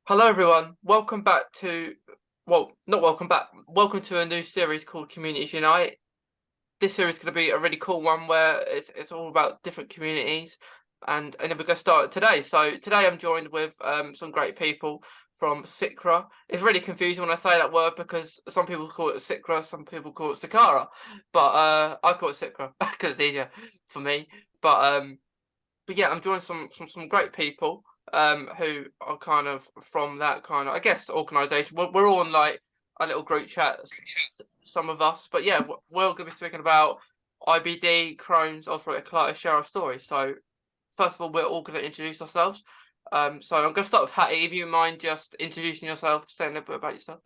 Hello everyone, welcome back to, well, not welcome back, welcome to a new series called Communities Unite. This series is going to be a really cool one where it's all about different communities, and then we're going to start today. So today I'm joined with some great people from Cicra. It's really confusing when I say that word because some people call it Cicra, some people call it Cicra, but I call it Cicra because it's easier for me. But yeah, I'm joining some great people who are kind of from that kind of, I guess, organisation. We're all in like a little group chat, some of us, but yeah, we're going to be speaking about IBD, Crohn's, ulcerative colitis, share our stories. So first of all, we're all going to introduce ourselves. So I'm going to start with Hattie. If you mind just introducing yourself, saying a little bit about yourself.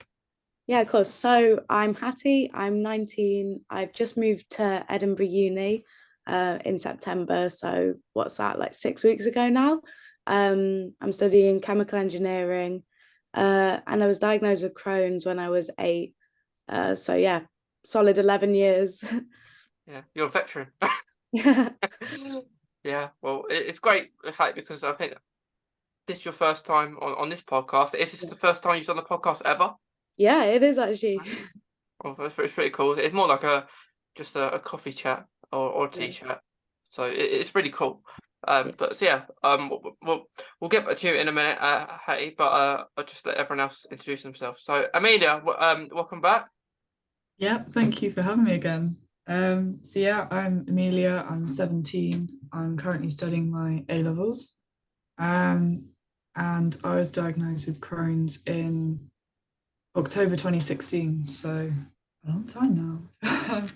Yeah, of course. So I'm Hattie. I'm 19. I've just moved to Edinburgh Uni in September. So what's that, like 6 weeks ago now? I'm studying chemical engineering, and I was diagnosed with Crohn's when I was 8. So yeah, solid 11 years. Yeah, you're a veteran. Yeah. Yeah, well, it's great, Hattie, because I think this is your first time on this podcast. Is this the first time you've done the podcast ever? Yeah, it is actually. Well, it's pretty cool. It's more like just a coffee chat or a tea Yeah. chat. So it's really cool. Yeah. But so yeah, we'll get back to you in a minute, Hattie. But I'll just let everyone else introduce themselves. So Amelia, welcome back. Yeah, thank you for having me again. I'm Amelia, I'm 17. I'm currently studying my A levels. Um, and I was diagnosed with Crohn's in October 2016, so a long time now.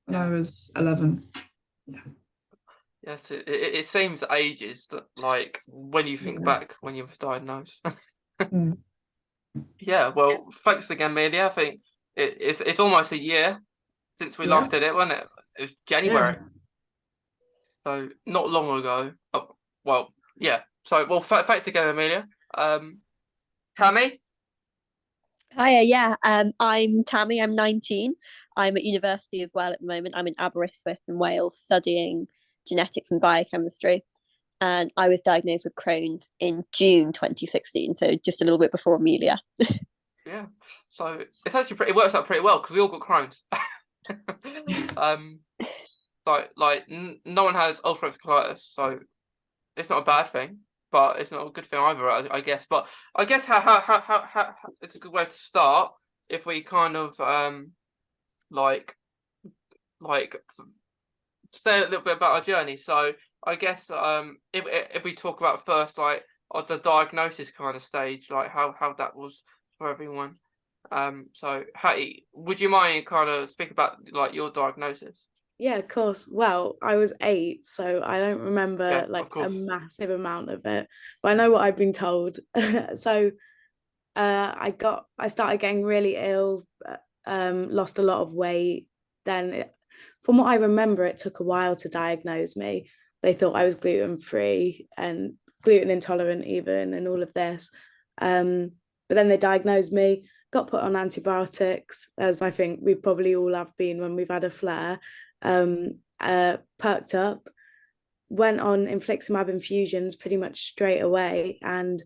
When I was 11. Yeah. Yes, it seems ages that like when you think Yeah. back when you were diagnosed. Mm. Yeah, well, thanks again, Amelia. I think it's almost a year since we Yeah. last did it, wasn't it? It was Yeah. January. So not long ago. Oh, well, yeah. So well, thanks again, Amelia. Tami. Hiya, yeah. I'm Tami. I'm 19. I'm at university as well at the moment. I'm in Aberystwyth in Wales studying genetics and biochemistry. And I was diagnosed with Crohn's in June 2016, so just a little bit before Amelia. Yeah. So it's actually it works out pretty well because we all got Crohn's. um, no one has ulcerative colitis, so it's not a bad thing, but it's not a good thing either, I guess. But I guess how it's a good way to start if we kind of like like say a little bit about our journey. So I guess if we talk about first like at the diagnosis kind of stage, like how that was for everyone. So Hattie, would you mind kind of speak about like your diagnosis? Yeah, of course. Well, I was 8, so I don't Yeah, remember like of a course. massive amount of it, but I know what I've been told. So I started getting really ill, lost a lot of weight. From what I remember, it took a while to diagnose me. They thought I was gluten free and gluten intolerant even, and all of this. But then they diagnosed me, got put on antibiotics, as I think we probably all have been when we've had a flare. Perked up, went on infliximab infusions pretty much straight away, and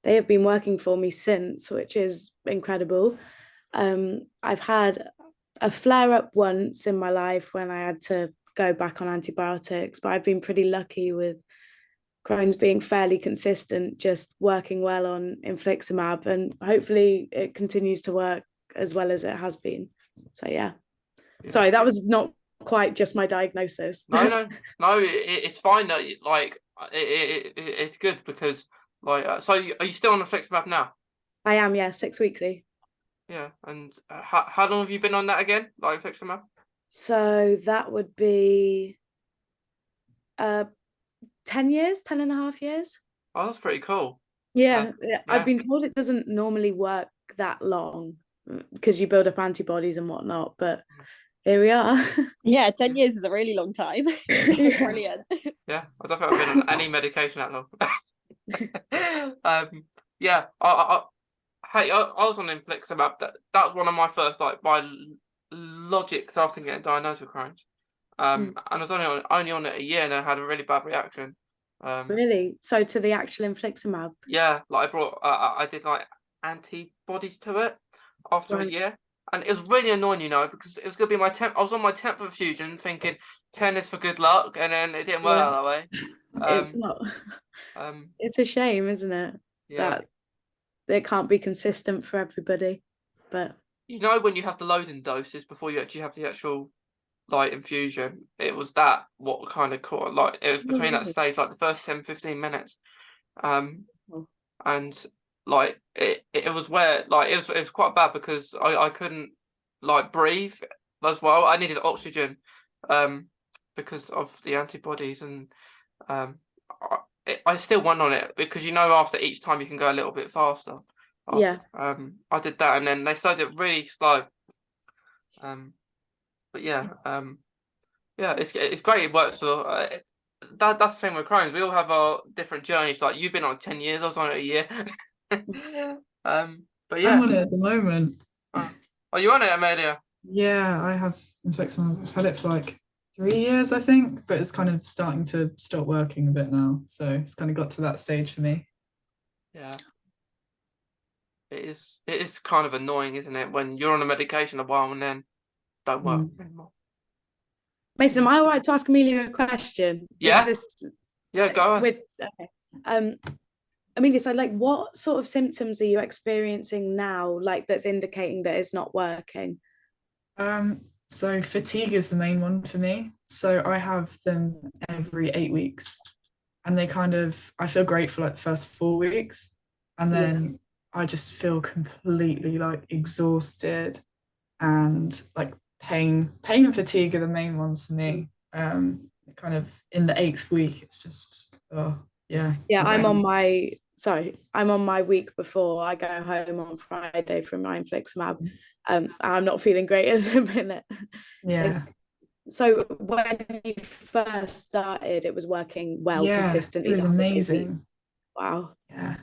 they have been working for me since, which is incredible. I've had a flare up once in my life when I had to go back on antibiotics, but I've been pretty lucky with Crohn's being fairly consistent, just working well on infliximab, and hopefully it continues to work as well as it has been. So yeah, Yeah. sorry, that was not quite just my diagnosis. No, it's fine. That like it's good because like so are you still on the infliximab now? I am, yeah, 6 weekly. Yeah, and how long have you been on that again? Like infliximab? So that would be 10 years, 10 and a half years. Oh, that's pretty cool. Yeah, yeah. I've Yeah. been told it doesn't normally work that long because you build up antibodies and whatnot, but here we are. Yeah, 10 years is a really long time. Yeah. Brilliant. Yeah, I don't think I've been on any medication that long. Yeah, hey, I was on infliximab. That was one of my first like biologics after getting diagnosed with Crohn's. Mm. And I was only on it a year, and then I had a really bad reaction. Really? So to the actual infliximab? Yeah, like I did like antibodies to it after a Right. year, and it was really annoying, because it was gonna be my 10th. I was on my 10th infusion, thinking 10 is for good luck, and then it didn't work Yeah. out that way. It's not. Um, It's a shame, isn't it? yeah. That it can't be consistent for everybody. But When you have the loading doses before you actually have the actual like infusion, it was that what kind of caught, like it was between that stage, like the first 10-15 minutes. Oh. And like it was where like it was quite bad because I couldn't like breathe as well. I needed oxygen because of the antibodies, and I still went on it because after each time you can go a little bit faster. Yeah. I did that, and then they started it really slow. But yeah, it's great. It works for that's the thing with Crohn's. We all have our different journeys. Like you've been on 10 years, I was on it a year. But I'm yeah. on it at the moment. Are you on it, Amelia? Yeah, I have infliximab. I've had it for like 3 years, I think, but it's kind of starting to stop working a bit now. So it's kind of got to that stage for me. Yeah. It is kind of annoying, isn't it, when you're on a medication a while and then don't work anymore. Mason, am I all right to ask Amelia a question? Yeah. Is this Yeah, go on. Okay. Amelia, so like what sort of symptoms are you experiencing now, like that's indicating that it's not working? So fatigue is the main one for me. So I have them every 8 weeks, and I feel great for like the first 4 weeks, and then I just feel completely like exhausted, and like pain and fatigue are the main ones for me. Kind of in the 8th week, it's just yeah. I'm on my week before. I go home on Friday from my infliximab. I'm not feeling great at the minute. Yeah. So when you first started, it was working well, consistently. It was amazing. Wow. Yeah.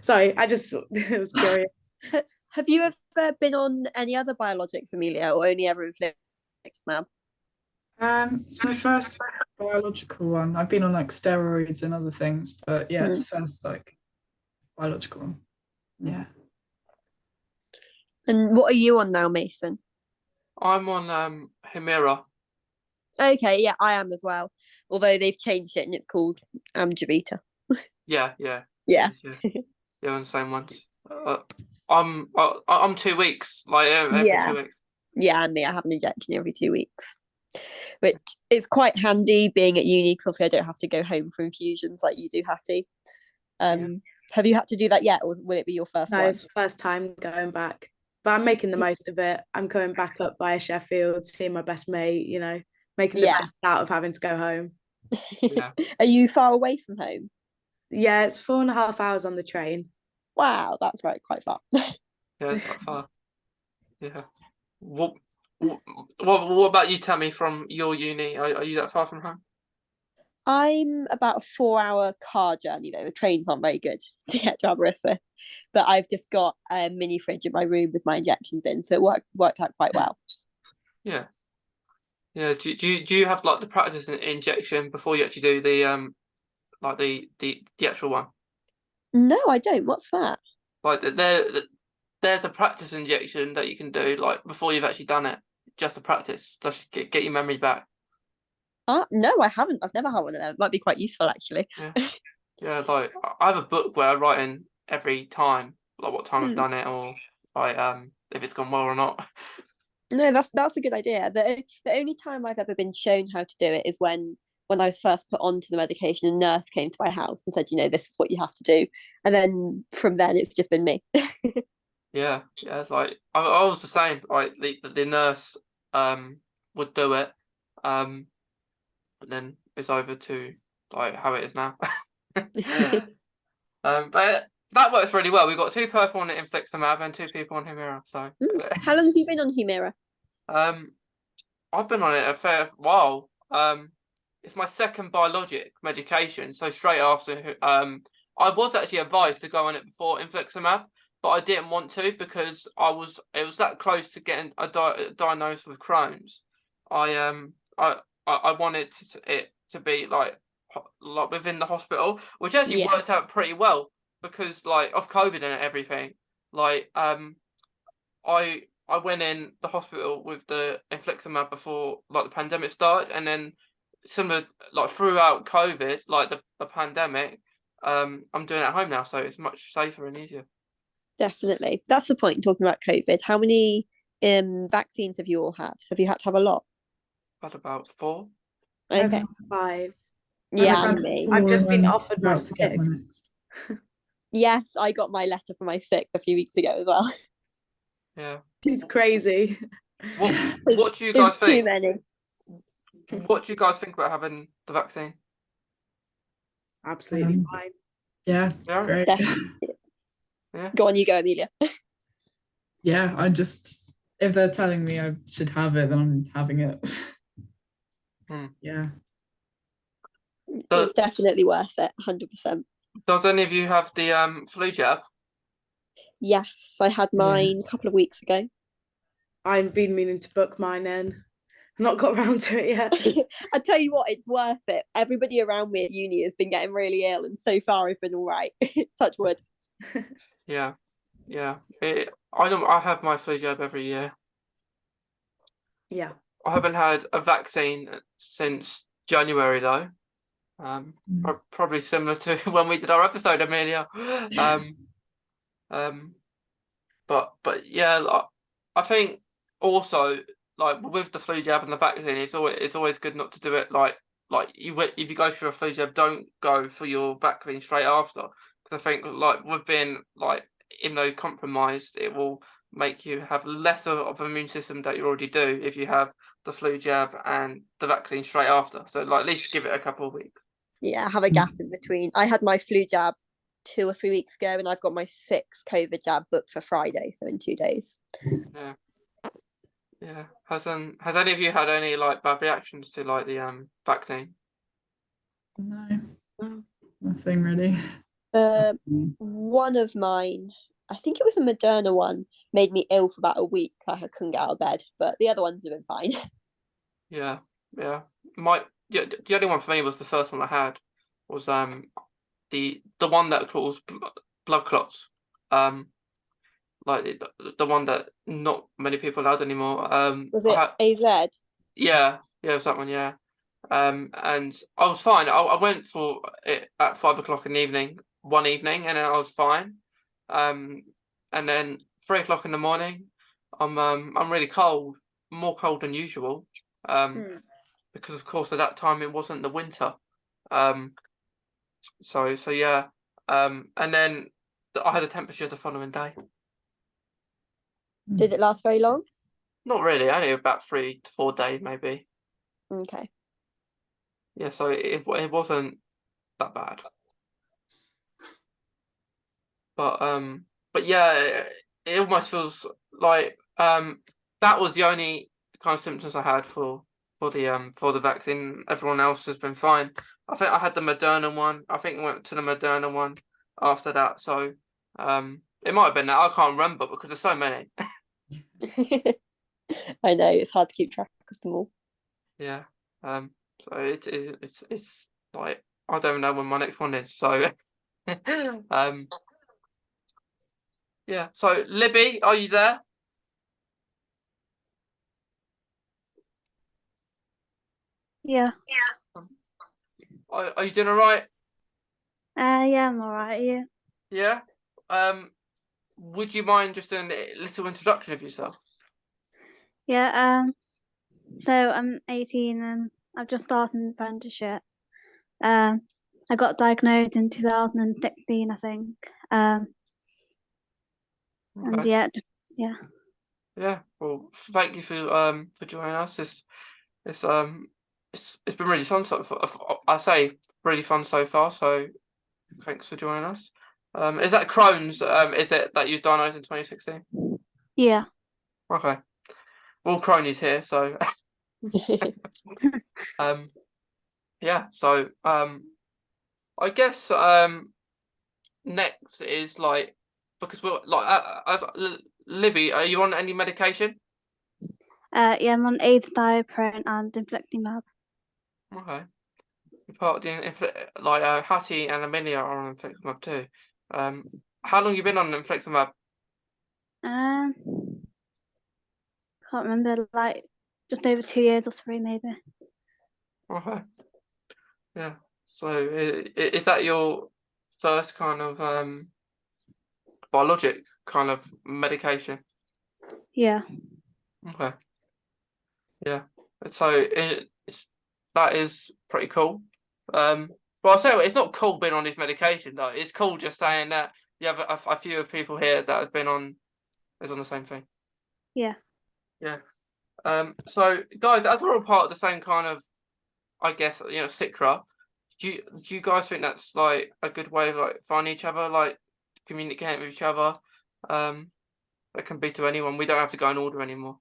Sorry, I just was curious. Have you ever been on any other biologics, Amelia, or only ever infliximab? It's my first biological one. I've been on like steroids and other things, but yeah, it's first like biological one. Yeah. And what are you on now, Mason? I'm on Humira. Okay, yeah, I am as well. Although they've changed it and it's called Amgevita. Yeah. Yeah. Yeah, on the same ones. I'm 2 weeks, like every 2 weeks. Yeah, and me, I have an injection every 2 weeks, which is quite handy being at uni because obviously I don't have to go home for infusions like you do, Hattie. Have you had to do that yet, or will it be your first one? No, it's first time going back, but I'm making the most of it. I'm coming back up by Sheffield, seeing my best mate, making the best out of having to go home. Yeah. Are you far away from home? Yeah, it's 4.5 hours on the train. Wow, that's quite far. Yeah, it's quite far. Yeah. What about you, Tami, from your uni? Are you that far from home? I'm about a 4-hour car journey though. The trains aren't very good to get to Aberystwyth, but I've just got a mini fridge in my room with my injections in, so it worked out quite well. Yeah. Yeah. Do you have like the practice injection before you actually do the like the actual one? No, I don't. What's that? Like there's a practice injection that you can do like before you've actually done it, just to practice, just get your memory back. No, I haven't. I've never had one of them. It might be quite useful actually. Yeah, like I have a book where I write in every time, like what time I've done it, or like if it's gone well or not. No, that's a good idea. The only time I've ever been shown how to do it is when I was first put onto the medication, a nurse came to my house and said, this is what you have to do. And then from then it's just been me. Yeah, it's like I was the same. Like the nurse would do it, but then it's over to like how it is now. But that works really well. We've got 2 people on infliximab and 2 people on Humira. So how long have you been on Humira? I've been on it a fair while. It's my second biologic medication. So straight after I was actually advised to go on it before infliximab, but I didn't want to because it was that close to getting diagnosed with Crohn's. I wanted it to be like like within the hospital, which actually Yeah. worked out pretty well because like of COVID and everything. Like I went in the hospital with the infliximab before like the pandemic started, and then similar like throughout COVID, like the pandemic, I'm doing it at home now, so it's much safer and easier. Definitely. That's the point in talking about COVID. How many vaccines have you all had? Have you had to have a lot? Had about 4. I've Okay. had 5. Yeah, I've and had me. 4 I've just and been I'm offered my about to get my 6th. next. Yes, I got my letter for my 6th a few weeks ago as well. Yeah. It's crazy. What do you guys It's too think? many. What do you guys think about having the vaccine? Absolutely fine. Yeah, it's Yeah. great. Definitely. Yeah. Go on, you go, Amelia. Yeah, if they're telling me I should have it, then I'm having it. Yeah. It's definitely worth it, 100%. Does any of you have the flu jab? Yes, I had mine a couple of weeks ago. I've been meaning to book mine in. Not got around to it yet. I tell you what, it's worth it. Everybody around me at uni has been getting really ill, and so far I've been all right. Touch wood. Yeah. I have my flu jab every year. Yeah. I haven't had a vaccine since January though. Probably similar to when we did our episode, Amelia. But yeah, I think also like with the flu jab and the vaccine, it's always good not to do it like if you go for a flu jab, don't go for your vaccine straight after, because I think like with being like immunocompromised, it will make you have less of an immune system that you already do if you have the flu jab and the vaccine straight after. So like at least give it a couple of weeks. Yeah, have a gap in between. I had my flu jab 2 or 3 weeks ago, and I've got my 6th COVID jab booked for Friday, so in 2 days. Yeah. Has any of you had any like bad reactions to like the vaccine? No, nothing really. One of mine, I think it was a Moderna one, made me ill for about a week. I couldn't get out of bed, but the other ones have been fine. Yeah. The only one for me was the first one I had was the one that caused blood clots, like the one that not many people had anymore. Was it AZ? Yeah, it was that one. Yeah, and I was fine. I went for it at 5 o'clock in the evening, one evening, and then I was fine. And then 3 o'clock in the morning, I'm really cold, more cold than usual. Because of course at that time it wasn't the winter. So yeah. And then I had a temperature the following day. Did it last very long? Not really, only about 3 to 4 days maybe. Okay. Yeah, so it wasn't that bad. But yeah, it almost feels like that was the only kind of symptoms I had for the vaccine. Everyone else has been fine. I think I had the Moderna one. I think I went to the Moderna one after that. So it might have been that. I can't remember because there's so many. I know, it's hard to keep track of them all. Yeah. So it's like I don't know when my next one is. So yeah. So Libby, are you there? Yeah. Are you doing all right? Yeah, I'm alright. Yeah. Yeah. Would you mind just doing a little introduction of yourself? Yeah. So I'm 18 and I've just started an apprenticeship. I got diagnosed in 2016, I think. And Okay. yeah. Yeah. Well, thank you for joining us. It's been really fun so far. I say really fun so far. So thanks for joining us. Is that Crohn's? Is it that you diagnosed in 2016? Yeah. Okay. Well, Crohn is here, so yeah. So I guess next is like because we're like Libby, are you on any medication? Yeah, I'm on azathioprine and infliximab. Okay. You're part of like Hattie and Amelia are on infliximab too. How long you been on infliximab? Um, can't remember, like just over 2 years or 3 maybe. Okay. Yeah. So is that your first kind of biologic kind of medication? Yeah. Okay. Yeah. So that is pretty cool. Well, I'll say it's not cool being on this medication though. It's cool just saying that you have a few of people here that have been on the same thing. Yeah. Yeah. So guys, as we're all part of the same kind of, I guess, Cicra, do you guys think that's like a good way of like finding each other, like communicating with each other? That can be to anyone. We don't have to go in order anymore.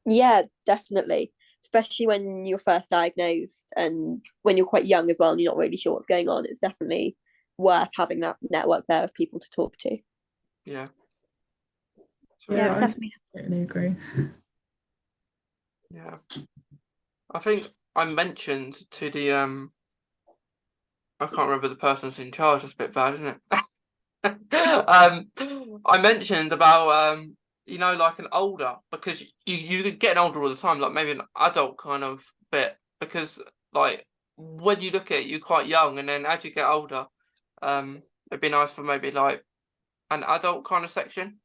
Yeah, definitely. Especially when you're first diagnosed and when you're quite young as well and you're not really sure what's going on. It's definitely worth having that network there of people to talk to. Yeah. Yeah, I definitely. totally agree. Yeah. I think I mentioned to the I can't remember the person's in charge. That's a bit bad, isn't it? I mentioned about like an older, because you getting older all the time, like maybe an adult kind of bit, because like when you look at it, you're quite young, and then as you get older, it'd be nice for maybe like an adult kind of section.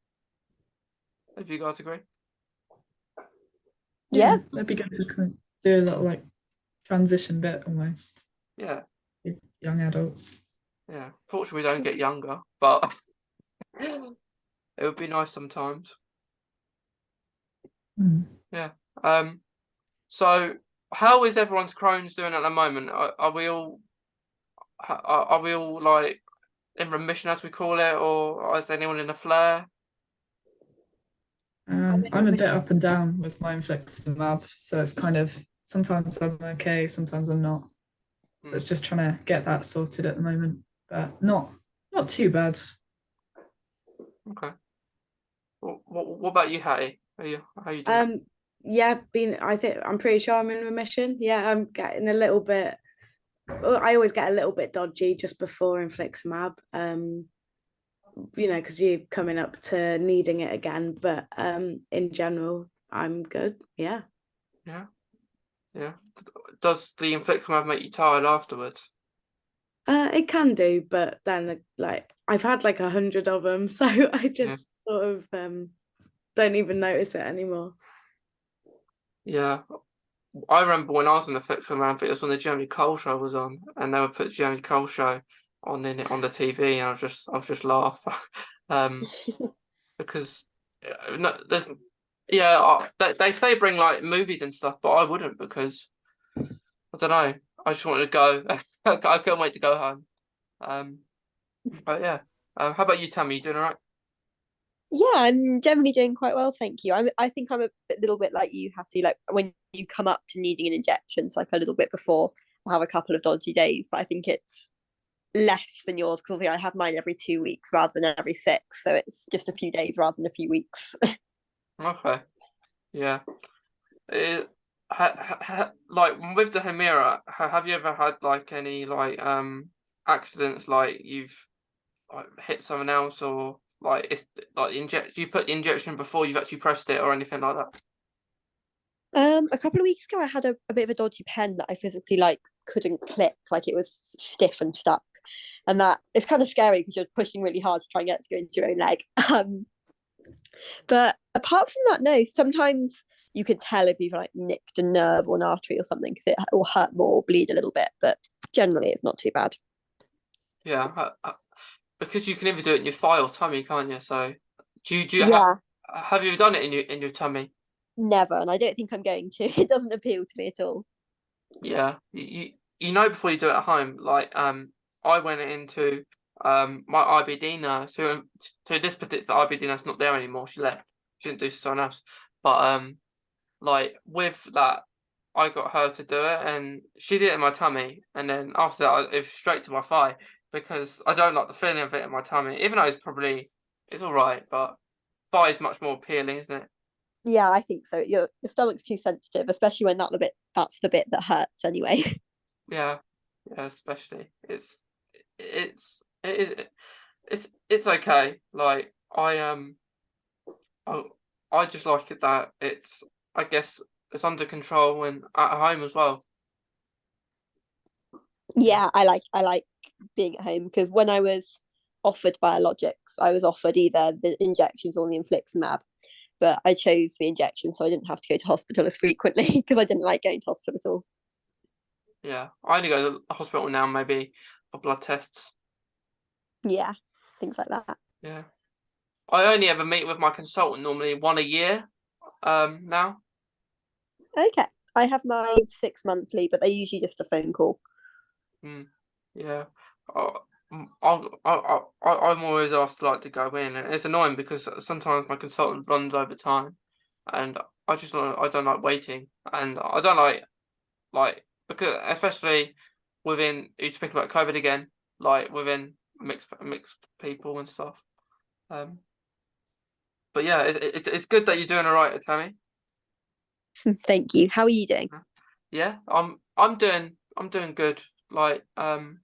If you guys agree. Yeah. That'd be good to kind of do a little like transition bit almost. Yeah. With young adults. Yeah. Fortunately, we don't get younger, but it would be nice sometimes. Yeah. So how is everyone's Crohn's doing at the moment? Are we all like in remission, as we call it, or is anyone in a flare? I'm a bit up and down with my infliximab, so it's kind of sometimes I'm okay, sometimes I'm not. So it's just trying to get that sorted at the moment, but not too bad. Okay. What about you, Hattie? How you doing? Yeah, I think I'm pretty sure I'm in remission. Yeah, I'm getting a little bit. I always get a little bit dodgy just before infliximab. Because you're coming up to needing it again. But in general, I'm good. Yeah. Yeah. Yeah. Does the infliximab make you tired afterwards? It can do, but then like I've had like 100 of them, so I just sort of don't even notice it anymore. Yeah. I remember when I was in the infliximab, it was when the Jeremy Cole show was on, and they would put the Jeremy Cole show on the TV, and I was just laugh, because no, there's they say bring like movies and stuff, but I wouldn't, because I don't know. I just wanted to go. I couldn't wait to go home. But yeah. How about you, Tami? You doing all right? Yeah, I'm generally doing quite well, thank you. I think I'm a little bit like you, Hattie. Like when you come up to needing an injection, it's like a little bit before, I'll have a couple of dodgy days, but I think it's less than yours because I have mine every 2 weeks rather than every 6, so it's just a few days rather than a few weeks. Okay. Yeah. Like with the Humira, have you ever had like any like accidents, like you've like hit someone else, or like it's like you put the injection before you've actually pressed it or anything like that? A couple of weeks ago, I had a bit of a dodgy pen that I physically like couldn't click, like it was stiff and stuck, and that it's kind of scary because you're pushing really hard to try and get it to go into your own leg. But apart from that, no. Sometimes you could tell if you've like nicked a nerve or an artery or something because it will hurt more or bleed a little bit, but generally it's not too bad. Yeah, because you can either do it in your thigh or tummy, can't you? So do you Yeah, have you done it in your tummy? never, and I don't think I'm going to. It doesn't appeal to me at all. Yeah, you know before you do it at home. Like I went into my IBD nurse, who so this particular IBD nurse not there anymore. She left. She didn't do someone else. But like with that, I got her to do it, and she did it in my tummy, and then after that, it was straight to my thigh, because I don't like the feeling of it in my tummy, even though it's all right, but thigh is much more appealing, isn't it? Yeah, I think so. Your stomach's too sensitive, especially when that's the bit that hurts anyway. Yeah, yeah, especially it's it, it's okay. Like I I just like it that it's, I guess it's under control and at home as well. Yeah, I like being at home because when I was offered biologics, I was offered either the injections or the infliximab, but I chose the injections so I didn't have to go to hospital as frequently because I didn't like going to hospital. Yeah, I only go to the hospital now maybe for blood tests. Yeah, things like that. Yeah, I only ever meet with my consultant normally one a year. Now. Okay, I have mine 6 monthly, but they're usually just a phone call. Yeah. I'm always asked like to go in, and it's annoying because sometimes my consultant runs over time, and I don't like waiting, and I don't like because especially within, you speak about COVID again, like within mixed people and stuff. But yeah, it's good that you're doing all right, Tammy. Thank you. How are you doing? Yeah, I'm doing good. Like I'm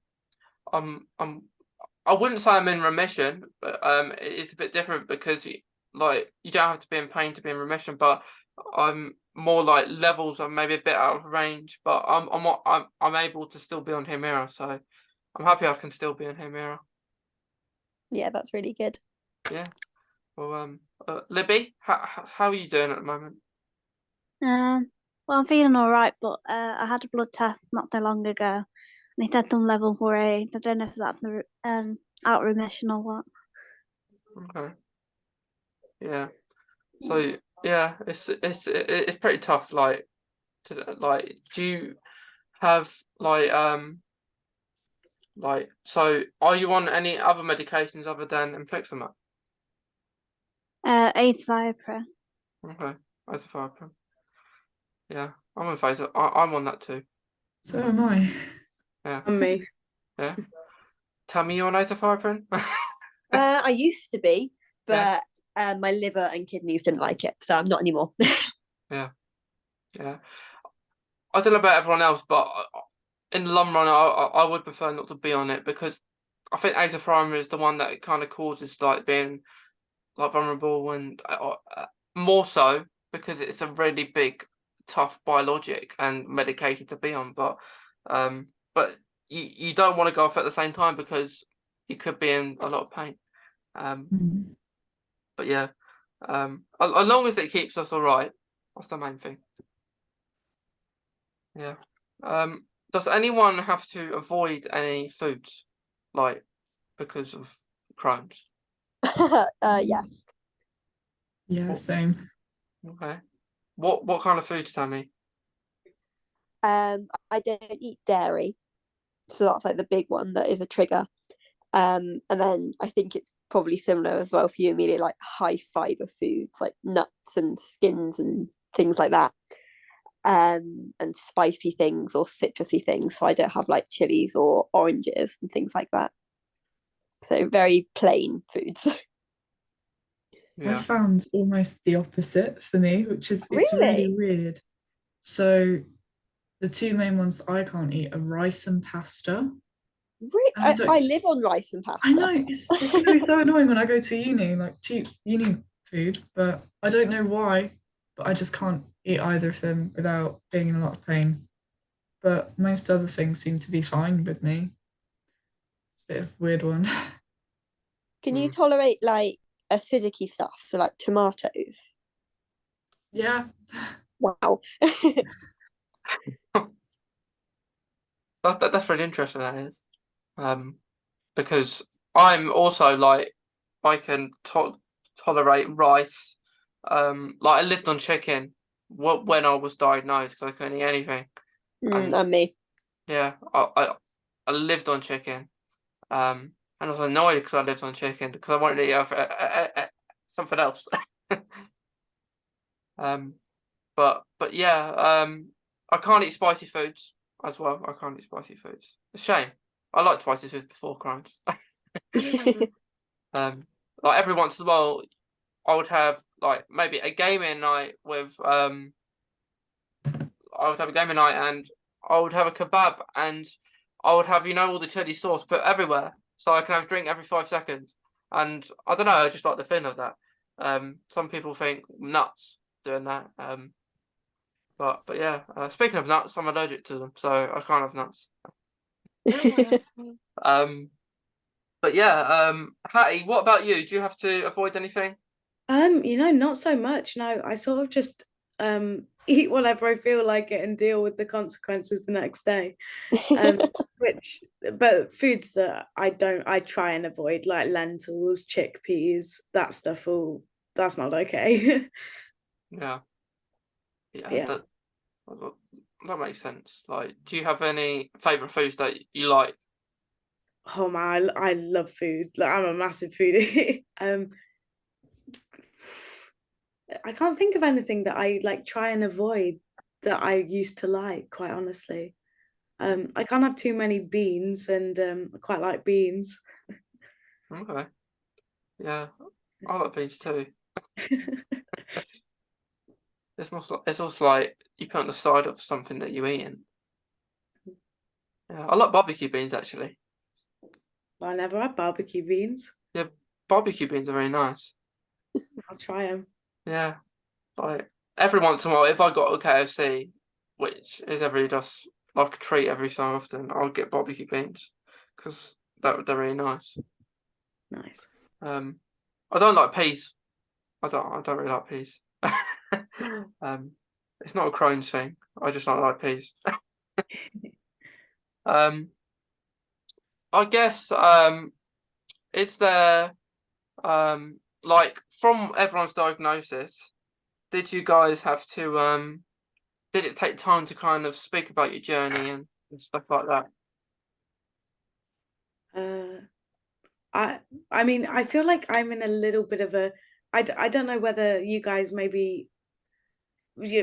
I wouldn't say I'm in remission, but it's a bit different because like you don't have to be in pain to be in remission, but I'm more like levels are maybe a bit out of range, but I'm able to still be on Humira, so I'm happy I can still be on Humira. Yeah, that's really good. Yeah. Well, Libby, how are you doing at the moment? Well, I'm feeling all right, but I had a blood test not so long ago, and they said I'm level 4A. I don't know if that's out of remission or what. Okay. Yeah. So yeah, it's pretty tough. Like do you have so are you on any other medications other than infliximab? Azathioprine. Okay, azathioprine. Yeah, I'm on I'm on that too. So am I. Yeah, And me. yeah. Tami, you on azathioprine? I used to be, Yeah. but my liver and kidneys didn't like it, so I'm not anymore. Yeah, yeah. I don't know about everyone else, but in the long run, I would prefer not to be on it because I think azathioprine is the one that kind of causes like being like vulnerable, and more so because it's a really big, tough biologic and medication to be on. But you don't want to go off at the same time because you could be in a lot of pain. But yeah, as long as it keeps us all right, that's the main thing. Yeah. Does anyone have to avoid any foods, like because of Crohn's? Yes. Yeah, same. Okay. What kind of foods, Tammy? I don't eat dairy, so that's like the big one that is a trigger. And then I think it's probably similar as well for you, Amelia, like high fiber foods like nuts and skins and things like that. And spicy things or citrusy things. So I don't have like chilies or oranges and things like that. So very plain foods. I Yeah. found almost the opposite for me, which is it's really Really? weird. So the two main ones that I can't eat are rice and pasta. Really? And I live on rice and I pasta. know it's gonna be so annoying when I go to uni, like cheap uni food, but I don't know why, but I just can't eat either of them without being in a lot of pain. But most other things seem to be fine with me. It's a bit of a weird one. Can you tolerate like acidic stuff? So like tomatoes. Yeah. Wow. That's really interesting, that is. Because I'm also like I can tolerate rice. Like I lived on chicken when I was diagnosed because I couldn't eat anything, and And me. yeah, I lived on chicken. And I was annoyed because I lived on chicken because I wanted to eat something else. Um, but yeah, I can't eat spicy foods as well. I can't eat spicy foods. It's a shame. I liked spicy foods before Crohn's. Like every once in a while, I would have like maybe a gaming night with I would have a gaming night and I would have a kebab and I would have, all the chili sauce put everywhere, so I can have a drink every 5 seconds. And I don't know, I just like the feeling of that. Some people think nuts doing that. But yeah. Speaking of nuts, I'm allergic to them, so I can't have nuts. But yeah. Hattie, what about you? Do you have to avoid anything? Not so much. No, I sort of just eat whatever I feel like it and deal with the consequences the next day. But foods that I try and avoid, like lentils, chickpeas, that's not okay. Yeah. Yeah, Yeah. that makes sense. Like, do you have any favorite foods that you like? Oh man, I love food. Like, I'm a massive foodie. I can't think of anything that I like try and avoid that I used to like, quite honestly. I can't have too many beans, and I quite like beans. Okay. Yeah, I like beans too. It's also like you put on the side of something that you're eating. Yeah, I like barbecue beans actually. I never had barbecue beans. Yeah, barbecue beans are very nice. I'll try them. Yeah, like every once in a while, if I got a KFC, which is every just like a treat every so often, I'll get barbecue beans because they're really nice. Nice. I don't like peas. I don't really like peas. It's not a Crohn's thing. I just don't like peas. I guess is there like from everyone's diagnosis, did you guys have to did it take time to kind of speak about your journey and stuff like that? I mean, I feel like I'm in a little bit of a I don't know whether you guys maybe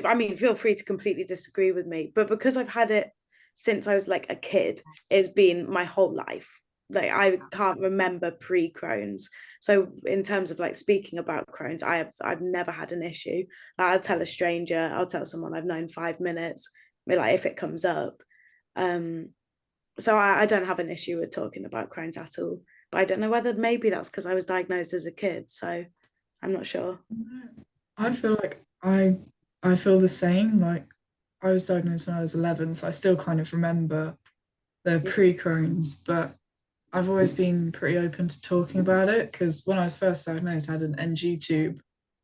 I mean, feel free to completely disagree with me, but because I've had it since I was like a kid, it's been my whole life. I can't remember pre-Crohn's. So in terms of like speaking about Crohn's, I've never had an issue. I'll tell a stranger, I'll tell someone I've known 5 minutes, like if it comes up. So I don't have an issue with talking about Crohn's at all. But I don't know whether maybe that's because I was diagnosed as a kid. So I'm not sure. I feel like I feel the same. Like I was diagnosed when I was 11, so I still kind of remember the pre-Crohn's, but I've always been pretty open to talking about it because when I was first diagnosed, I had an NG tube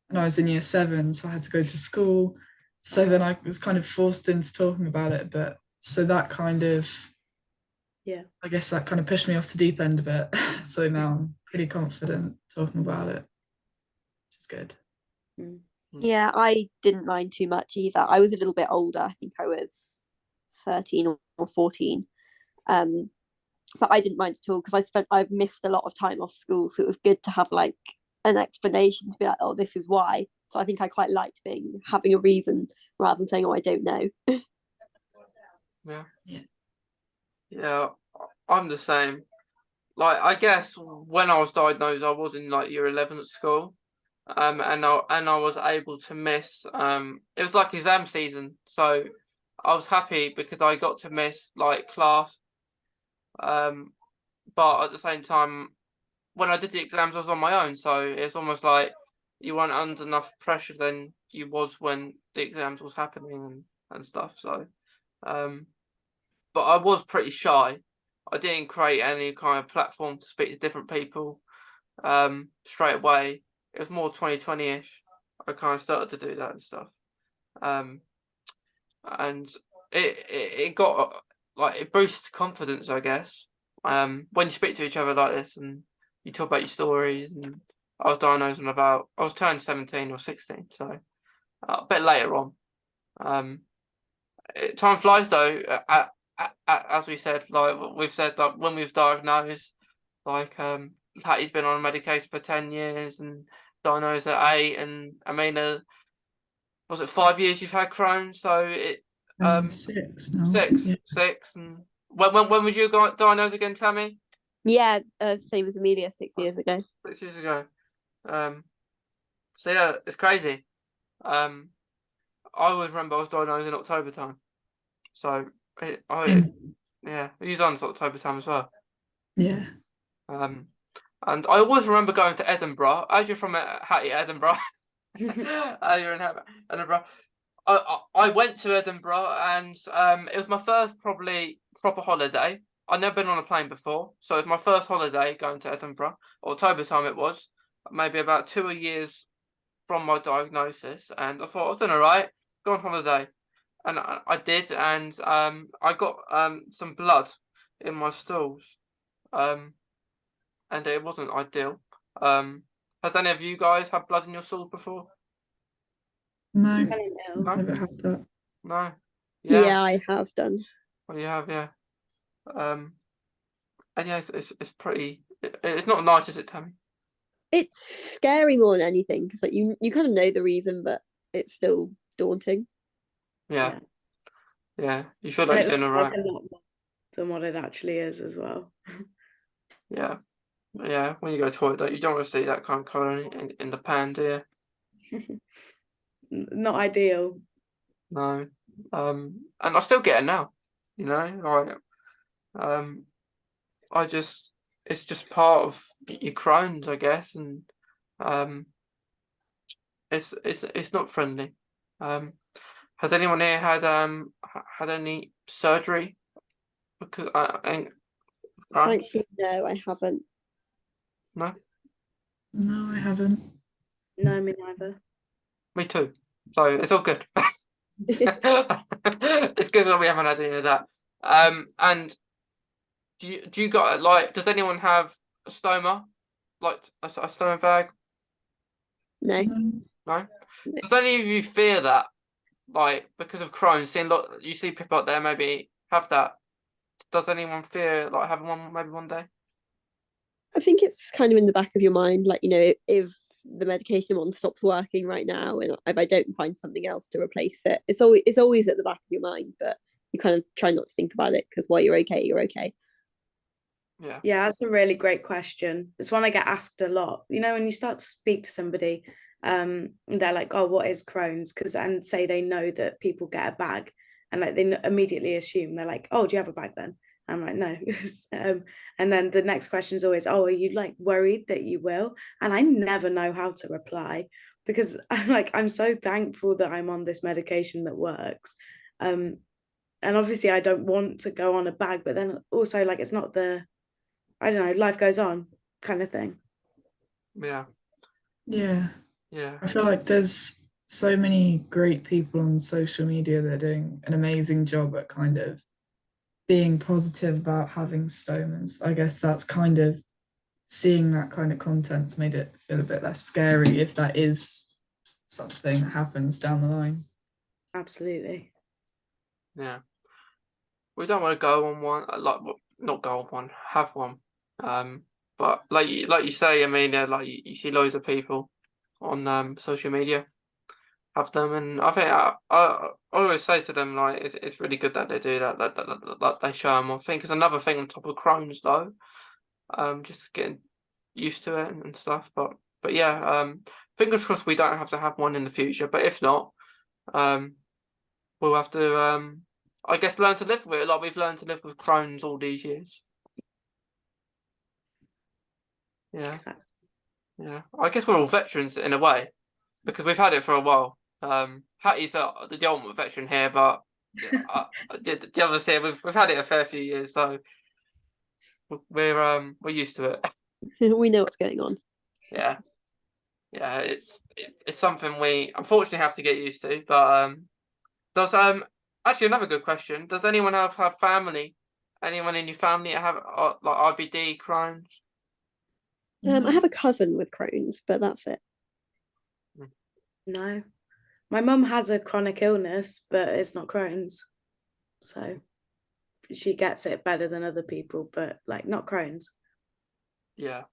and I was in year 7, so I had to go to school. So then I was kind of forced into talking about it, but so that kind of, Yeah, I guess that kind of pushed me off the deep end a bit. So now I'm pretty confident talking about it, which is good. Yeah, I didn't mind too much either. I was a little bit older. I think I was 13 or 14. But I didn't mind at all because I've missed a lot of time off school, so it was good to have like an explanation to be like, oh, this is why. So I think I quite liked having a reason rather than saying, oh, I don't know. Yeah, I'm the same. Like, I guess when I was diagnosed, I was in like year 11 at school, and I was able to miss. It was like exam season, so I was happy because I got to miss like class. But at the same time, when I did the exams, I was on my own, so it's almost like you weren't under enough pressure than you was when the exams was happening and stuff. So, but I was pretty shy. I didn't create any kind of platform to speak to different people straight away. It was more 2020-ish. I kind of started to do that and stuff. And it got like it boosts confidence, I guess. When you speak to each other like this and you talk about your stories. And I was diagnosed when I was turned 17 or 16, so a bit later on. Time flies though. As we said, like we've said that when we've diagnosed, like Hattie's been on medication for 10 years and diagnosed at 8, and Amelia, was it 5 years you've had Crohn? So it 6 now. six, Yeah. 6, and when was you diagnosed again, Tami? Yeah, same as Amelia 6 years ago. 6 years ago. So yeah, it's crazy. I always remember I was diagnosed in October time. So Yeah, he's on October time as well. Yeah. And I always remember going to Edinburgh. As you're from Hattie, Edinburgh. You're in Edinburgh. I went to Edinburgh, and it was my first probably proper holiday. I'd never been on a plane before, so it was my first holiday going to Edinburgh. October time it was, maybe about 2 years from my diagnosis, and I thought I was doing all right. Go on holiday, and I did, and I got some blood in my stools, and it wasn't ideal. Has any of you guys had blood in your stools before? No, No? never had that. No. Yeah, I have done. Oh, you have, yeah. And yeah, it's pretty. It's not nice, is it, Tami? It's scary more than anything because like you kind of know the reason, but it's still daunting. Yeah. Yeah. You feel And like it you're doing looks all like right. a lot more than what it actually is as well. Yeah. Yeah. When you go to toilet, you don't want to see that kind of colour in the pan, do you? Not ideal. No. And I still get it now. You know, it's just part of your Crohn's, I guess, and it's not friendly. Has anyone here had any surgery? Because Crohn's? Thankfully, no, I haven't. No, No, I haven't. No, me neither. me too. So it's all good. It's good that we haven't had any of that. And do you got like? Does anyone have a stoma, like a stoma bag? No. No. Does any of you fear that, like, because of Crohn's? Seeing you see people out there maybe have that. Does anyone fear like having one maybe one day? I think it's kind of in the back of your mind, like, you know, if the medication one stops working right now and if I don't find something else to replace it, it's always at the back of your mind, but you kind of try not to think about it because while you're okay, you're okay. Yeah, that's a really great question. It's one I get asked a lot. You know, when you start to speak to somebody, they're like, "Oh, what is Crohn's?" And say they know that people get a bag, and like they immediately assume they're like, "Oh, do you have a bag then?" I'm like, "No." And then the next question is always, "Oh, are you like worried that you will?" And I never know how to reply because I'm so thankful that I'm on this medication that works. And obviously I don't want to go on a bag, but then also like it's not I don't know, life goes on kind of thing. Yeah. Yeah. Yeah. I feel like there's so many great people on social media that are doing an amazing job at kind of being positive about having stomas. I guess that's kind of seeing that kind of content's made it feel a bit less scary if that is something that happens down the line. Absolutely. Yeah. We don't want to go on one, like not go on one, have one. But like you say, Amelia, like you see loads of people on social media have them, and I think I always say to them like it's really good that they do that they show them. I think it's another thing on top of Crohn's though, just getting used to it and stuff. But yeah, fingers crossed we don't have to have one in the future. But if not, we'll have to I guess learn to live with it like we've learned to live with Crohn's all these years. Yeah. Exactly. Yeah. I guess we're all veterans in a way because we've had it for a while. Hattie's the ultimate veteran here, but the others here we've had it a fair few years, so we're used to it. We know what's going on. Yeah. Yeah, it's something we unfortunately have to get used to. But does actually another good question. Does anyone have family? Anyone in your family have like IBD, Crohn's? I have a cousin with Crohn's, but that's it. No. My mum has a chronic illness, but it's not Crohn's. So she gets it better than other people, but like not Crohn's. Yeah.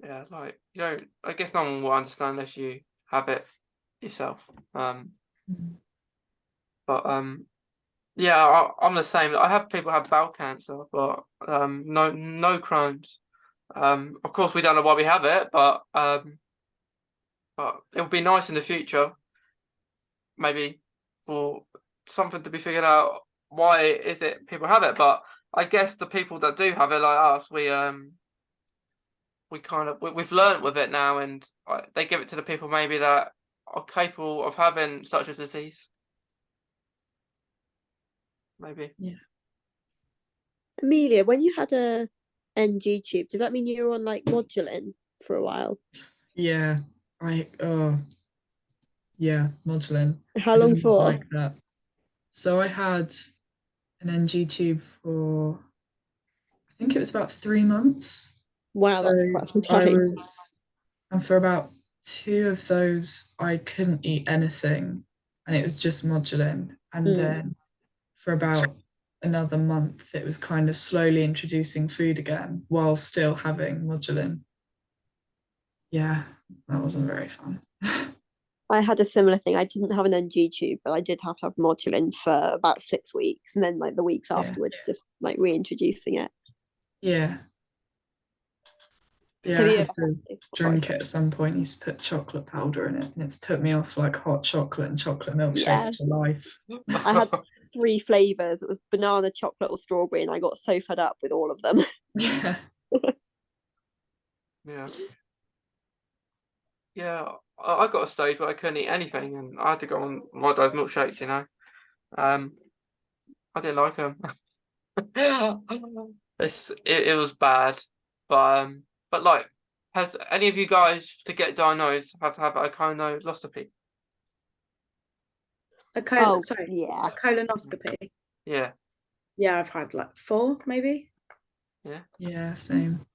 Yeah, like you don't. I guess no one will understand unless you have it yourself. But yeah, I'm the same. I have people have bowel cancer, but no Crohn's. Of course we don't know why we have it, but it would be nice in the future, maybe for something to be figured out why is it people have it? But I guess the people that do have it, like us, we've learned with it now, and they give it to the people maybe that are capable of having such a disease. Maybe. Yeah. Amelia, when you had a NG tube, does that mean you were on like Modulin for a while? Yeah. Yeah, Modulin. How I long didn't for? like that. So I had an NG tube for, I think it was about 3 months. Wow, So that's quite a I long time. and for about 2 of those, I couldn't eat anything, and it was just Modulin. And then for about another month, it was kind of slowly introducing food again while still having Modulin. Yeah, that wasn't very fun. I had a similar thing. I didn't have an NG tube, but I did have to have Modulin for about 6 weeks, and then like the weeks afterwards, just like reintroducing it. Yeah. Yeah, Have I you had ever to had to? drink it at some point. I used to put chocolate powder in it, and it's put me off like hot chocolate and chocolate milkshakes Yeah. for life. I had 3 flavors. It was banana, chocolate, or strawberry, and I got so fed up with all of them. Yeah. Yeah. Yeah, I got a stage where I couldn't eat anything, and I had to go on one of those milkshakes. You know, I didn't like them. It was bad, but like, has any of you guys to get diagnosed have to have a colonoscopy? Sorry, Yeah. a colonoscopy. Yeah. Yeah, I've had like 4, maybe. Yeah, same.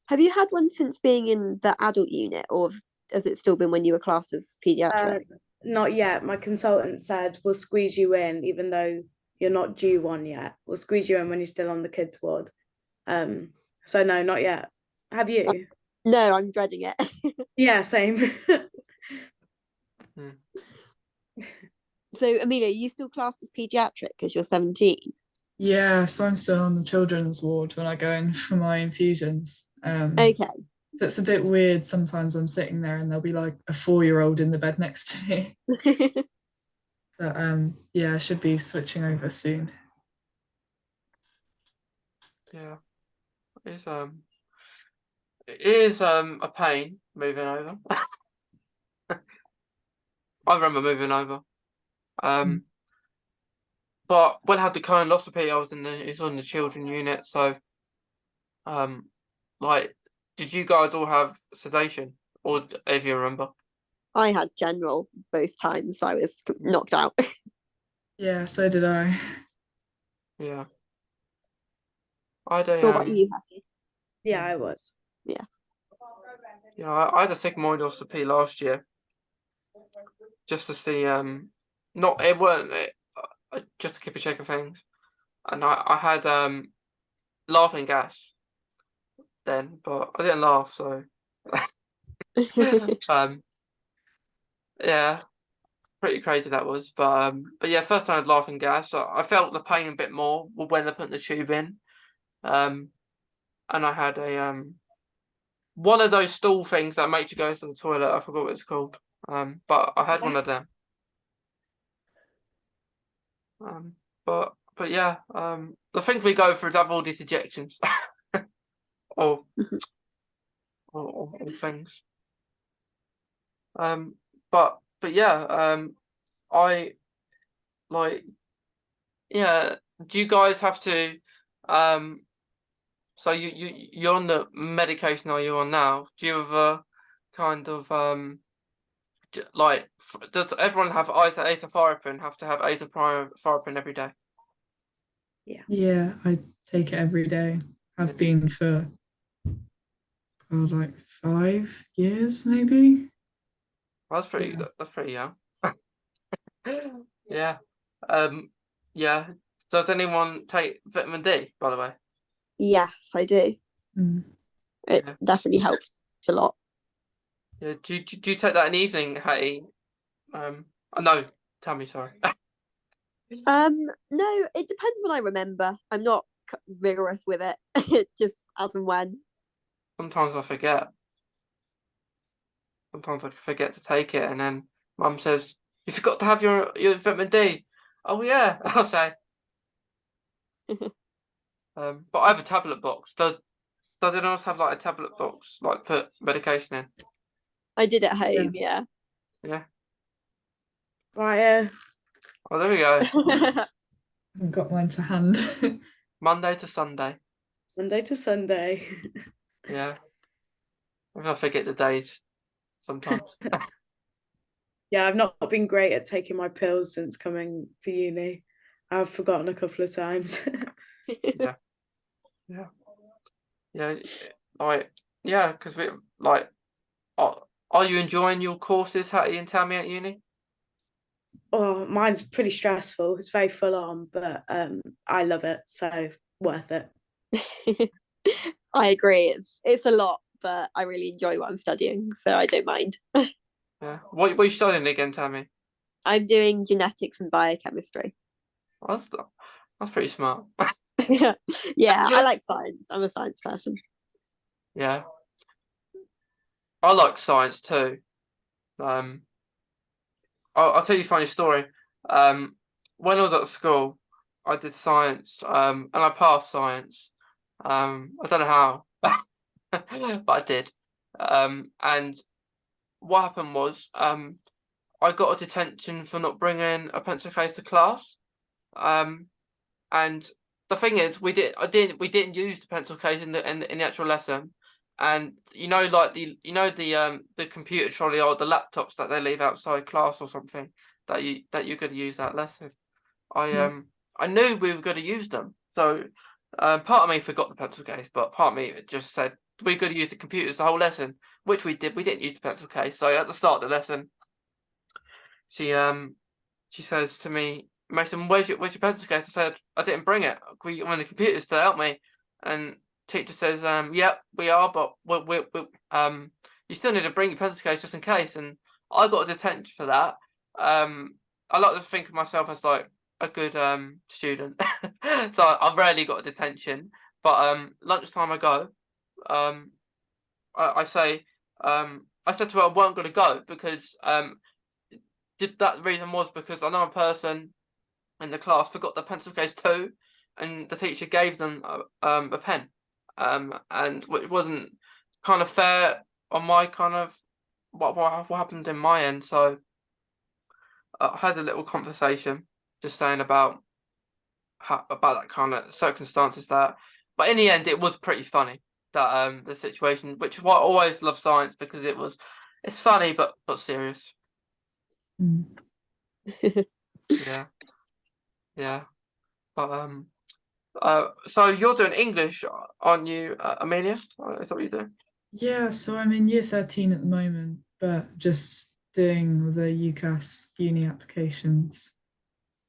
Have you had one since being in the adult unit, or has it still been when you were classed as pediatric? Not yet. My consultant said we'll squeeze you in, even though you're not due one yet. We'll squeeze you in when you're still on the kids ward. So no, not yet. Have you? No, I'm dreading it. Yeah, same. So, Amelia, are you still classed as pediatric because you're 17? Yeah, so I'm still on the children's ward when I go in for my infusions. Okay. So it's a bit weird. Sometimes I'm sitting there and there'll be like a 4-year-old in the bed next to me. But yeah, I should be switching over soon. Yeah. It is a pain moving over. I remember moving over. But when I had the colonoscopy, it's on the children unit. So, like, did you guys all have sedation, or if you remember? I had general both times. I was knocked out. Yeah, so did I. Yeah. I had a What about you, Hattie? Yeah, I was. Yeah. Yeah, I had a sigmoidoscopy last year, just to see just to keep a check of things, and I had laughing gas then, but I didn't laugh, so yeah, pretty crazy that was. But yeah, first time I had laughing gas, so I felt the pain a bit more when they put the tube in, and I had a one of those stool things that makes you go to the toilet. I forgot what it's called. But I had one of them. But yeah, the things we go through to have all these ejections, or things. But yeah, I like, yeah. Do you guys have to so you're on the medication are you on now? Do you ever kind of like, does everyone have azathioprine? Have to have azathioprine every day? Yeah, I take it every day. I've been for like 5 years maybe. That's pretty. Yeah. That's pretty young. Yeah. Yeah. Does anyone take vitamin D, by the way? Yes, I do. It definitely helps a lot. Yeah. Do you take that in the evening, Hattie? No, Tami, sorry. No, it depends when I remember. I'm not rigorous with it. Just as and when. Sometimes I forget. Sometimes I forget to take it, and then Mum says, "You forgot to have your vitamin D." Oh yeah, I'll say, But I have a tablet box. Does anyone else have like a tablet box, like put medication in? I did at home, yeah. Yeah. Right. Oh, there we go. I haven't got mine to hand. Monday to Sunday. Monday to Sunday. Yeah. I forget the days sometimes. Yeah, I've not been great at taking my pills since coming to uni. I've forgotten a couple of times. Yeah. Yeah. Yeah. Like, yeah, because we like, are you enjoying your courses, Hattie and Tami, at uni? Oh, mine's pretty stressful. It's very full on, but I love it, so worth it. I agree. It's a lot, but I really enjoy what I'm studying, so I don't mind. Yeah. What are you studying again, Tami? I'm doing genetics and biochemistry. Oh, that's pretty smart. Yeah, Yeah. I like science. I'm a science person. Yeah. I like science too. I'll tell you a funny story. When I was at school, I did science, and I passed science. I don't know how, but I did. And what happened was, I got a detention for not bringing a pencil case to class. And the thing is, we didn't use the pencil case in the actual lesson. And like the computer trolley or the laptops that they leave outside class or something that you're going to use that lesson. I knew we were going to use them, so part of me forgot the pencil case, but part of me just said we're going to use the computers the whole lesson, which we did. We didn't use the pencil case, so at the start of the lesson, she says to me, Mason, where's your pencil case? I said, I didn't bring it. I'm on the computers to help me. And teacher says, yep, we are, but we you still need to bring your pencil case just in case. And I got a detention for that. I like to think of myself as like a good student. So I rarely got a detention. But lunchtime I go, I say, I said to her I wasn't going to go because that reason was because another person in the class forgot the pencil case too, and the teacher gave them a pen, and which wasn't kind of fair on my kind of what happened in my end. So I had a little conversation just saying about about that kind of circumstances that, but in the end it was pretty funny that the situation, which is why I always love science because it's funny but serious. Yeah. Yeah. But so you're doing English, aren't you, Amelia? Is that what you're doing? Yeah, so I'm in year 13 at the moment, but just doing all the UCAS uni applications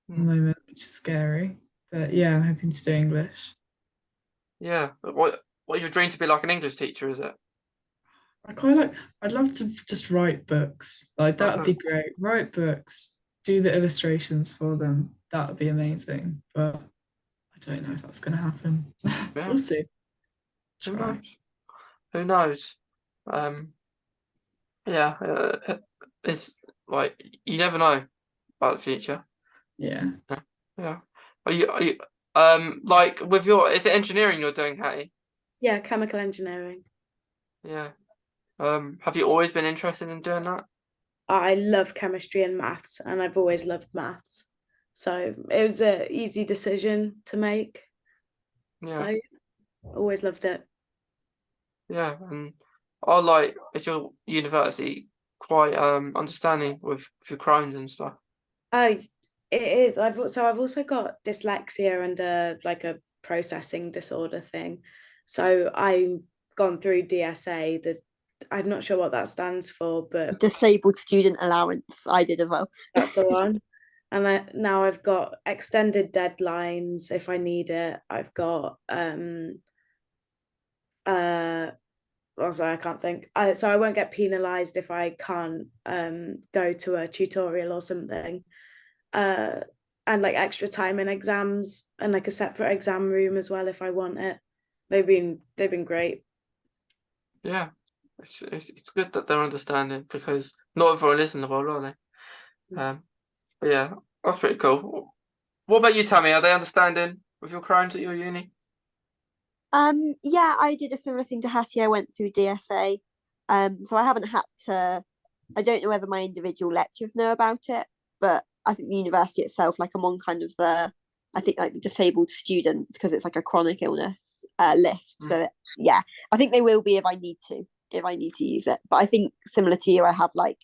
at the moment, which is scary. But yeah, I'm hoping to do English. Yeah. What is your dream to be like an English teacher, is it? I'd love to just write books. Like that would be great. Write books, do the illustrations for them. That would be amazing. But I don't know if that's going to happen. Yeah. We'll see. Who Try. knows? Who knows? Yeah. It's like you never know about the future. Yeah. Yeah. Are you like with is it engineering you're doing, Hattie? Yeah, chemical engineering. Yeah. Have you always been interested in doing that? I love chemistry and maths, and I've always loved maths. So it was an easy decision to make. Yeah. So always loved it. Yeah, and is your university quite understanding with your Crohn's and stuff? It is. I've also got dyslexia and like a processing disorder thing. So I've gone through DSA. I'm not sure what that stands for, but Disabled student allowance. I did as well. that's the one. And now I've got extended deadlines if I need it. I've got also I can't think. So I won't get penalized if I can't go to a tutorial or something. And like extra time in exams and like a separate exam room as well if I want it. They've been great. Yeah, it's good that they're understanding because not everyone is in the world, are they? But yeah, that's pretty cool. What about you, Tami? Are they understanding with your Crohn's at your uni? Yeah, I did a similar thing to Hattie. I went through DSA. So I haven't had to. I don't know whether my individual lecturers know about it, but I think the university itself, like I'm on kind of I think like the disabled students because it's like a chronic illness list. So that, yeah, I think they will be if I need to use it. But I think similar to you, I have like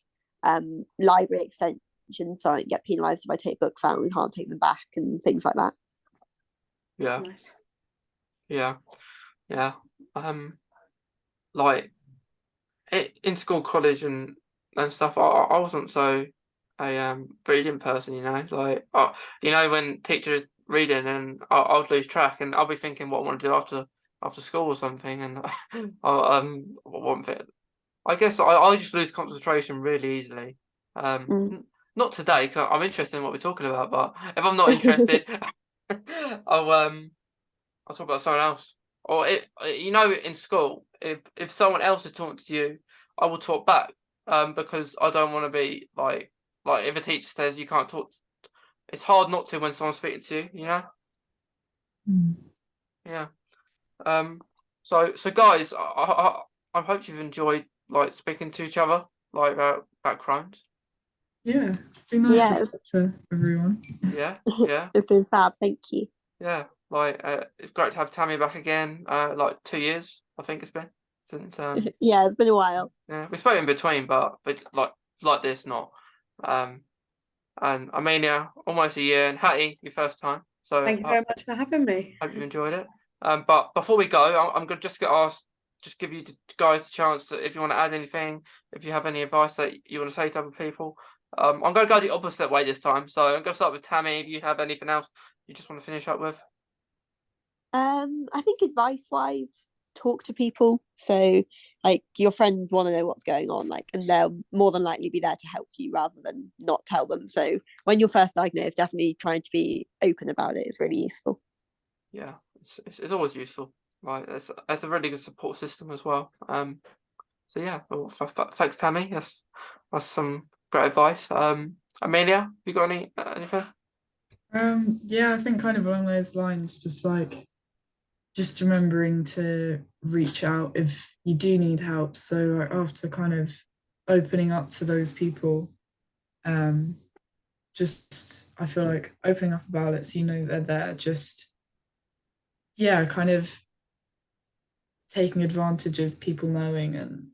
library extensions, so I don't get penalised if I take books out and can't take them back and things like that. Yeah. Nice. Yeah. Like in school, college, and stuff, I wasn't so a reading person, you know. Like, you know, when teachers reading, and I'll lose track, and I'll be thinking what I want to do after school or something, and one thing, I guess I just lose concentration really easily. Not today because I'm interested in what we're talking about, but if I'm not interested, I'll talk about someone else. Or you know, in school, if someone else is talking to you, I will talk back. Because I don't want to be like if a teacher says you can't talk, it's hard not to when someone's speaking to you. You know. Yeah. So guys, I hope you've enjoyed like speaking to each other like about Crohn's. Yeah, it's been nice to talk to everyone. Yeah. It's been fab. Thank you. Yeah, like it's great to have Tami back again. Like 2 years, I think it's been since. Yeah, it's been a while. Yeah, we spoke in between, but like this, not. And Amelia, almost a year, and Hattie, your first time. So Thank you very much for having me. hope you enjoyed it. But before we go, I'm gonna just give you guys a chance to, if you want to add anything, if you have any advice that you want to say to other people. I'm gonna go the opposite way this time. So I'm gonna start with Tami. If you have anything else you just want to finish up with. I think advice-wise, talk to people. So like your friends want to know what's going on, like, and they'll more than likely be there to help you rather than not tell them. So when you're first diagnosed, definitely trying to be open about it is really useful. Yeah, it's always useful. Right, it's a really good support system as well. So yeah, well, thanks, Tami. That's some great advice. Amelia, have you got anything? Yeah, I think kind of along those lines, just remembering to reach out if you do need help. So after kind of opening up to those people, just I feel like opening up about it so you know they're there, just yeah, kind of taking advantage of people knowing, and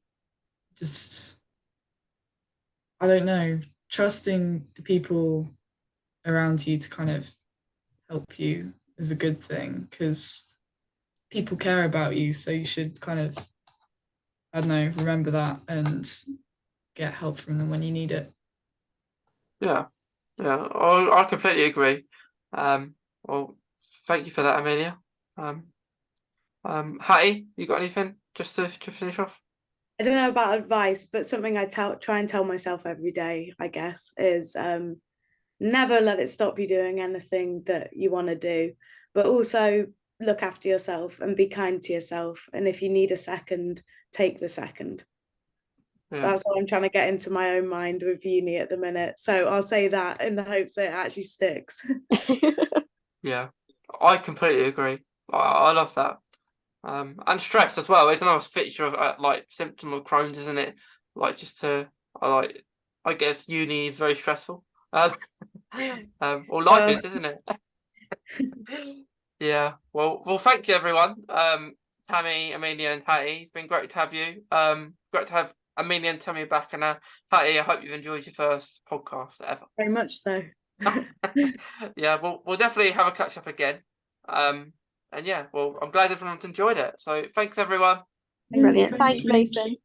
just I don't know, trusting the people around you to kind of help you is a good thing, because people care about you, so you should kind of, I don't know, remember that and get help from them when you need it. Yeah, I completely agree. Well, thank you for that, Amelia. Hattie, you got anything just to finish off? I don't know about advice, but something I try and tell myself every day, I guess, is never let it stop you doing anything that you want to do, but also look after yourself and be kind to yourself. And if you need a second, take the second. Yeah. That's what I'm trying to get into my own mind with uni at the minute. So I'll say that in the hopes that it actually sticks. Yeah, I completely agree. I love that. And stress as well. It's another feature of like symptom of Crohn's, isn't it? Like I guess uni is very stressful. Or life is, isn't it? Yeah. Well, thank you everyone. Tami, Amelia, and Hattie. It's been great to have you. Great to have Amelia and Tami back, and Hattie, I hope you've enjoyed your first podcast ever. Very much so. Yeah, we'll definitely have a catch up again. And yeah, well, I'm glad everyone's enjoyed it. So thanks everyone. Brilliant. Thanks, Mason.